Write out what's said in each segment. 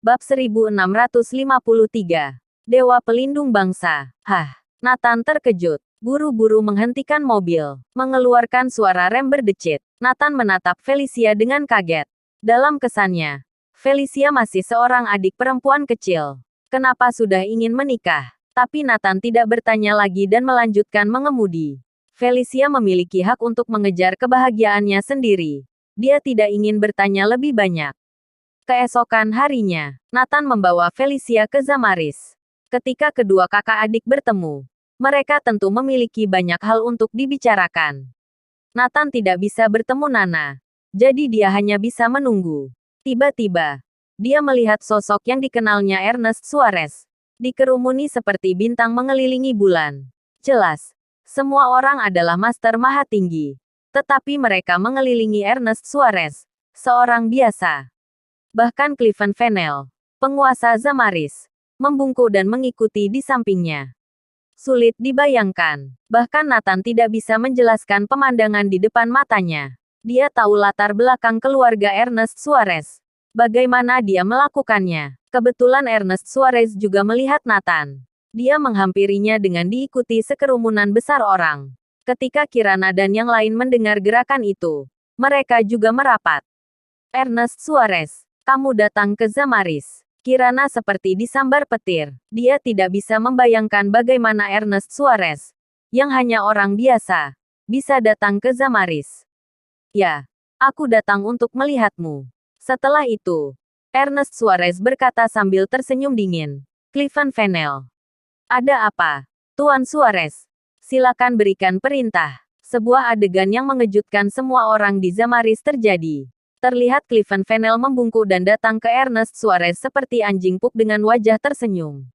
Bab 1653. Dewa Pelindung Bangsa. Hah. Nathan terkejut. Buru-buru menghentikan mobil. Mengeluarkan suara rem berdecit. Nathan menatap Felicia dengan kaget. Dalam kesannya, Felicia masih seorang adik perempuan kecil. Kenapa sudah ingin menikah? Tapi Nathan tidak bertanya lagi dan melanjutkan mengemudi. Felicia memiliki hak untuk mengejar kebahagiaannya sendiri. Dia tidak ingin bertanya lebih banyak. Keesokan harinya, Nathan membawa Felicia ke Zamaris. Ketika kedua kakak adik bertemu, mereka tentu memiliki banyak hal untuk dibicarakan. Nathan tidak bisa bertemu Nana, jadi dia hanya bisa menunggu. Tiba-tiba, dia melihat sosok yang dikenalnya Ernest Suarez, dikerumuni seperti bintang mengelilingi bulan. Jelas, semua orang adalah Master Maha Tinggi, tetapi mereka mengelilingi Ernest Suarez, seorang biasa. Bahkan Cliven Fennel, penguasa Zamaris, membungkuk dan mengikuti di sampingnya. Sulit dibayangkan. Bahkan Nathan tidak bisa menjelaskan pemandangan di depan matanya. Dia tahu latar belakang keluarga Ernest Suarez. Bagaimana dia melakukannya? Kebetulan Ernest Suarez juga melihat Nathan. Dia menghampirinya dengan diikuti sekerumunan besar orang. Ketika Kirana dan yang lain mendengar gerakan itu, mereka juga merapat. Ernest Suarez, kamu datang ke Zamaris. Kirana seperti disambar petir. Dia tidak bisa membayangkan bagaimana Ernest Suarez, yang hanya orang biasa, bisa datang ke Zamaris. Ya, aku datang untuk melihatmu. Setelah itu, Ernest Suarez berkata sambil tersenyum dingin. Cliven Fennel. Ada apa, Tuan Suarez? Silakan berikan perintah. Sebuah adegan yang mengejutkan semua orang di Zamaris terjadi. Terlihat Cliven Fennel membungkuk dan datang ke Ernest Suarez seperti anjing pup dengan wajah tersenyum.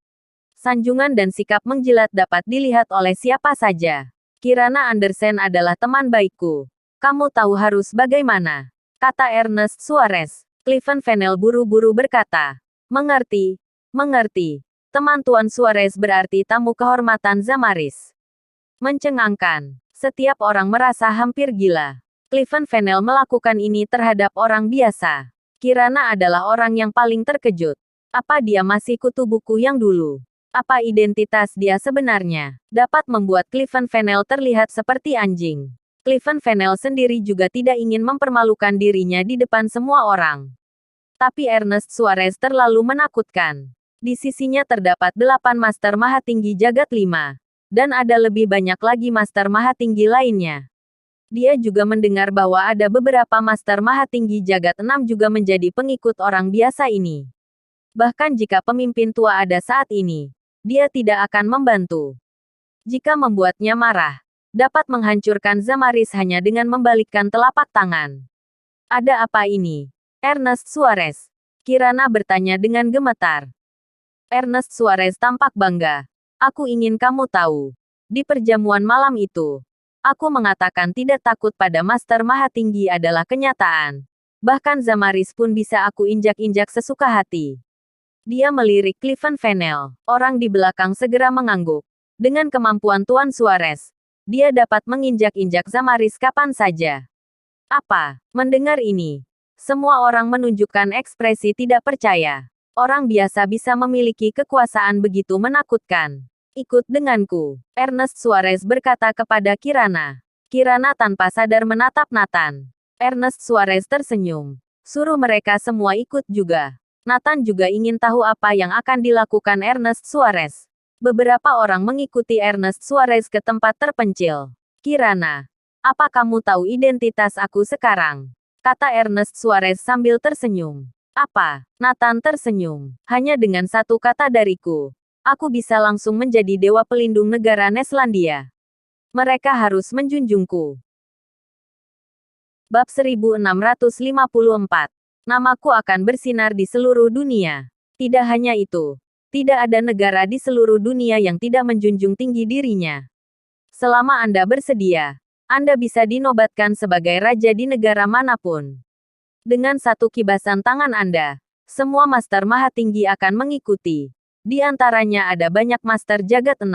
Sanjungan dan sikap menjilat dapat dilihat oleh siapa saja. Kirana Andersen adalah teman baikku. Kamu tahu harus bagaimana, kata Ernest Suarez. Cliven Fennel buru-buru berkata, mengerti, mengerti. Teman Tuan Suarez berarti tamu kehormatan Zamaris. Mencengangkan. Setiap orang merasa hampir gila. Cliven Fennel melakukan ini terhadap orang biasa. Kirana adalah orang yang paling terkejut. Apa dia masih kutu buku yang dulu? Apa identitas dia sebenarnya? Dapat membuat Cliven Fennel terlihat seperti anjing. Cliven Fennel sendiri juga tidak ingin mempermalukan dirinya di depan semua orang. Tapi Ernest Suarez terlalu menakutkan. Di sisinya terdapat 8 Master Maha Tinggi Jagat 5. Dan ada lebih banyak lagi Master Maha Tinggi lainnya. Dia juga mendengar bahwa ada beberapa Master Maha Tinggi Jagat 6 juga menjadi pengikut orang biasa ini. Bahkan jika pemimpin tua ada saat ini, dia tidak akan membantu. Jika membuatnya marah, dapat menghancurkan Zamaris hanya dengan membalikkan telapak tangan. Ada apa ini? Ernest Suarez. Kirana bertanya dengan gemetar. Ernest Suarez tampak bangga. Aku ingin kamu tahu. Di perjamuan malam itu, aku mengatakan tidak takut pada Master Maha Tinggi adalah kenyataan. Bahkan Zamaris pun bisa aku injak-injak sesuka hati. Dia melirik Cliven Fennel. Orang di belakang segera mengangguk. Dengan kemampuan Tuan Suarez, dia dapat menginjak-injak Zamaris kapan saja. Apa? Mendengar ini, semua orang menunjukkan ekspresi tidak percaya. Orang biasa bisa memiliki kekuasaan begitu menakutkan. Ikut denganku, Ernest Suarez berkata kepada Kirana. Kirana tanpa sadar menatap Nathan. Ernest Suarez tersenyum. Suruh mereka semua ikut juga. Nathan juga ingin tahu apa yang akan dilakukan Ernest Suarez. Beberapa orang mengikuti Ernest Suarez ke tempat terpencil. Kirana, apa kamu tahu identitas aku sekarang? Kata Ernest Suarez sambil tersenyum. Apa? Nathan tersenyum. Hanya dengan satu kata dariku, aku bisa langsung menjadi dewa pelindung negara Neslandia. Mereka harus menjunjungku. Bab 1654. Namaku akan bersinar di seluruh dunia. Tidak hanya itu, tidak ada negara di seluruh dunia yang tidak menjunjung tinggi dirinya. Selama Anda bersedia, Anda bisa dinobatkan sebagai raja di negara manapun. Dengan satu kibasan tangan Anda, semua Master Maha Tinggi akan mengikuti. Di antaranya ada banyak Master Jagat 6.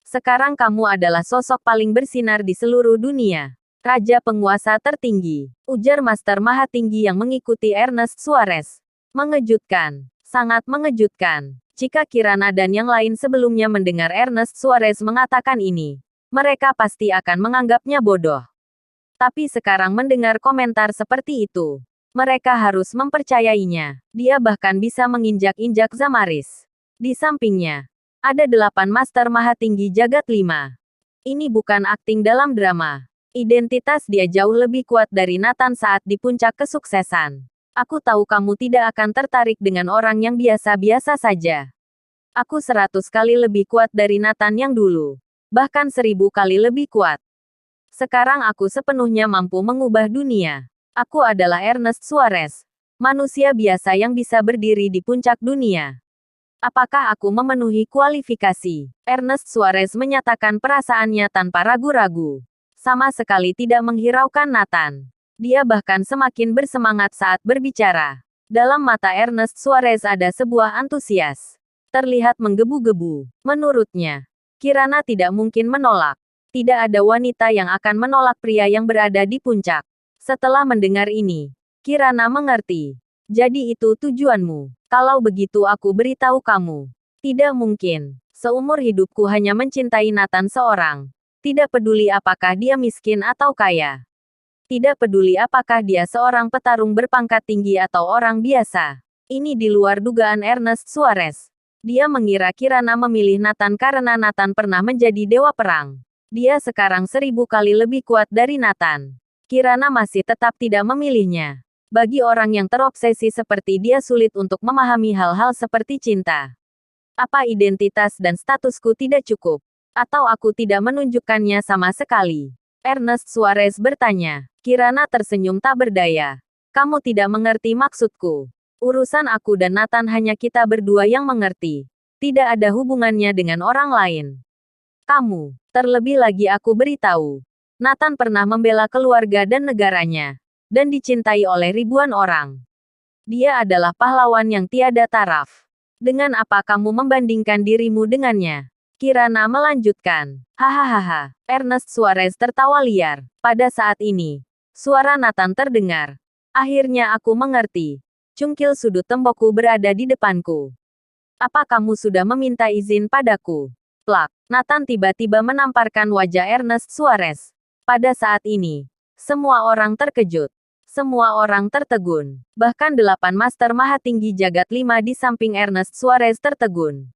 Sekarang kamu adalah sosok paling bersinar di seluruh dunia. Raja penguasa tertinggi, ujar Master Maha Tinggi yang mengikuti Ernest Suarez. Mengejutkan. Sangat mengejutkan. Jika Kirana dan yang lain sebelumnya mendengar Ernest Suarez mengatakan ini, mereka pasti akan menganggapnya bodoh. Tapi sekarang mendengar komentar seperti itu, mereka harus mempercayainya. Dia bahkan bisa menginjak-injak Zamaris. Di sampingnya, ada 8 Master Mahatinggi Jagat 5. Ini bukan akting dalam drama. Identitas dia jauh lebih kuat dari Nathan saat di puncak kesuksesan. Aku tahu kamu tidak akan tertarik dengan orang yang biasa-biasa saja. Aku 100 kali lebih kuat dari Nathan yang dulu. Bahkan 1000 kali lebih kuat. Sekarang aku sepenuhnya mampu mengubah dunia. Aku adalah Ernest Suarez. Manusia biasa yang bisa berdiri di puncak dunia. Apakah aku memenuhi kualifikasi? Ernest Suarez menyatakan perasaannya tanpa ragu-ragu. Sama sekali tidak menghiraukan Nathan. Dia bahkan semakin bersemangat saat berbicara. Dalam mata Ernest Suarez ada sebuah antusias. Terlihat menggebu-gebu. Menurutnya, Kirana tidak mungkin menolak. Tidak ada wanita yang akan menolak pria yang berada di puncak. Setelah mendengar ini, Kirana mengerti. Jadi itu tujuanmu. Kalau begitu aku beritahu kamu. Tidak mungkin. Seumur hidupku hanya mencintai Nathan seorang. Tidak peduli apakah dia miskin atau kaya. Tidak peduli apakah dia seorang petarung berpangkat tinggi atau orang biasa. Ini di luar dugaan Ernest Suarez. Dia mengira Kirana memilih Nathan karena Nathan pernah menjadi dewa perang. Dia sekarang 1000 kali lebih kuat dari Nathan. Kirana masih tetap tidak memilihnya. Bagi orang yang terobsesi seperti dia sulit untuk memahami hal-hal seperti cinta. Apa identitas dan statusku tidak cukup? Atau aku tidak menunjukkannya sama sekali? Ernest Suarez bertanya. Kirana tersenyum tak berdaya. Kamu tidak mengerti maksudku. Urusan aku dan Nathan hanya kita berdua yang mengerti. Tidak ada hubungannya dengan orang lain. Kamu, terlebih lagi aku beritahu. Nathan pernah membela keluarga dan negaranya. Dan dicintai oleh ribuan orang. Dia adalah pahlawan yang tiada taraf. Dengan apa kamu membandingkan dirimu dengannya? Kirana melanjutkan. Hahaha. Ernest Suarez tertawa liar. Pada saat ini, suara Nathan terdengar. Akhirnya aku mengerti. Cungkil sudut tembokku berada di depanku. Apa kamu sudah meminta izin padaku? Plak. Nathan tiba-tiba menamparkan wajah Ernest Suarez. Pada saat ini, semua orang terkejut. Semua orang tertegun. Bahkan 8 Master Mahatinggi Jagat 5 di samping Ernest Suarez tertegun.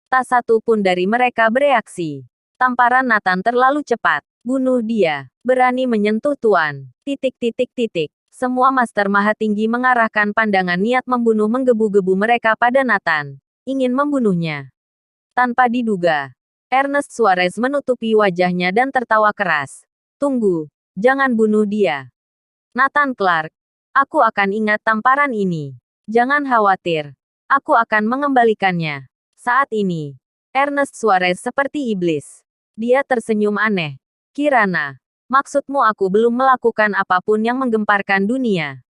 Tak satu pun dari mereka bereaksi. Tamparan Nathan terlalu cepat. Bunuh dia. Berani menyentuh Tuan. Semua Master Mahatinggi mengarahkan pandangan niat membunuh menggebu-gebu mereka pada Nathan. Ingin membunuhnya. Tanpa diduga, Ernest Suarez menutupi wajahnya dan tertawa keras. Tunggu. Jangan bunuh dia. Nathan Clark, aku akan ingat tamparan ini. Jangan khawatir. Aku akan mengembalikannya. Saat ini, Ernest Suarez seperti iblis. Dia tersenyum aneh. Kirana, maksudmu aku belum melakukan apapun yang menggemparkan dunia?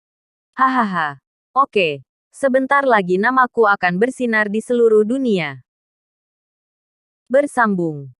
Hahaha. Oke. Sebentar lagi namaku akan bersinar di seluruh dunia. Bersambung.